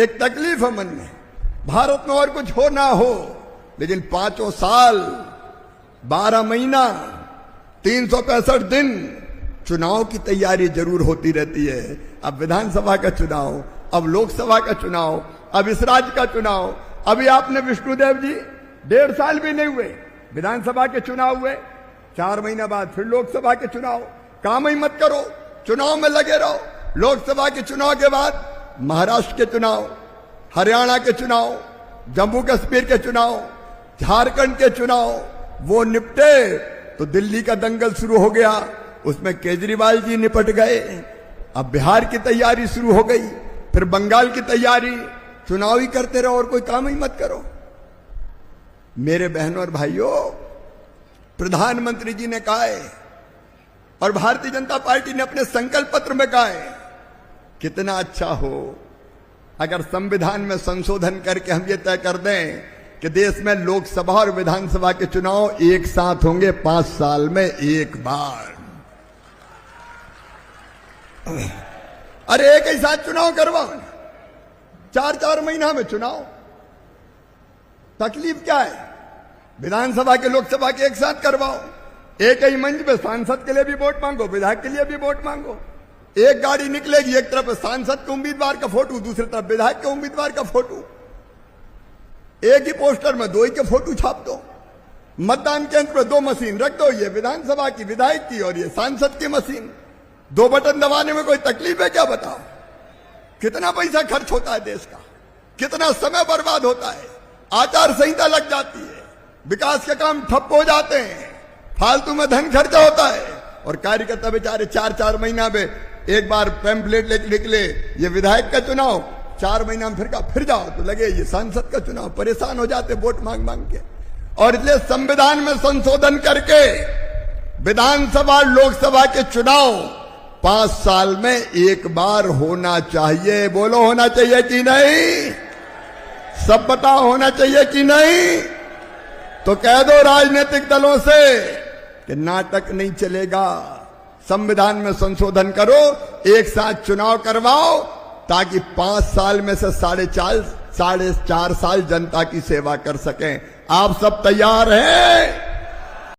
एक तकलीफ है मन में, भारत में और कुछ हो ना हो, लेकिन 5 साल 12 महीना 365 दिन चुनाव की तैयारी जरूर होती रहती है। अब विधानसभा का चुनाव, अब लोकसभा का चुनाव, अब इस राज्य का चुनाव। अभी आपने विष्णुदेव जी 1.5 साल भी नहीं हुए, विधानसभा के चुनाव हुए, 4 महीना बाद फिर लोकसभा के चुनाव। काम ही मत करो, चुनाव में लगे रहो। लोकसभा के चुनाव के बाद महाराष्ट्र के चुनाव, हरियाणा के चुनाव, जम्मू कश्मीर के चुनाव, झारखंड के चुनाव, वो निपटे तो दिल्ली का दंगल शुरू हो गया, उसमें केजरीवाल जी निपट गए। अब बिहार की तैयारी शुरू हो गई, फिर बंगाल की तैयारी। चुनाव ही करते रहो और कोई काम ही मत करो। मेरे बहनों और भाइयों, प्रधानमंत्री जी ने कहा है और भारतीय जनता पार्टी ने अपने संकल्प पत्र में कहा है, कितना अच्छा हो अगर संविधान में संशोधन करके हम ये तय कर दें कि देश में लोकसभा और विधानसभा के चुनाव एक साथ होंगे 5 साल में एक बार। अरे एक ही साथ चुनाव करवाओ, 4-4 महीना में चुनाव। तकलीफ क्या है? विधानसभा के लोकसभा के एक साथ करवाओ, एक ही मंच पे सांसद के लिए भी वोट मांगो, विधायक के लिए भी वोट मांगो। एक गाड़ी निकलेगी, एक तरफ सांसद के उम्मीदवार का फोटो, दूसरी तरफ विधायक के उम्मीदवार का फोटो। एक ही पोस्टर में 2 ही के फोटो छाप दो। मतदान केंद्र पर 2 मशीन रख दो, ये विधानसभा की, विधायक की और ये सांसद की मशीन। 2 बटन दबाने में कोई तकलीफ है क्या? बताओ। कितना पैसा खर्च होता है देश का, कितना समय बर्बाद होता है, आचार संहिता लग जाती है, विकास के काम ठप हो जाते हैं, फालतू में धन खर्चा होता है और कार्यकर्ता बेचारे 4-4 महीना में एक बार पैम्पलेट लेके निकले, ये विधायक का चुनाव, 4 महीना में फिर जाओ तो लगे ये सांसद का चुनाव। परेशान हो जाते वोट मांग मांग के। और इसलिए संविधान में संशोधन करके विधानसभा लोकसभा के चुनाव 5 साल में एक बार होना चाहिए। बोलो होना चाहिए कि नहीं? सब बताओ होना चाहिए कि नहीं? तो कह दो राजनीतिक दलों से कि नाटक नहीं चलेगा, संविधान में संशोधन करो, एक साथ चुनाव करवाओ, ताकि 5 साल में से 4.5 साल जनता की सेवा कर सकें। आप सब तैयार हैं?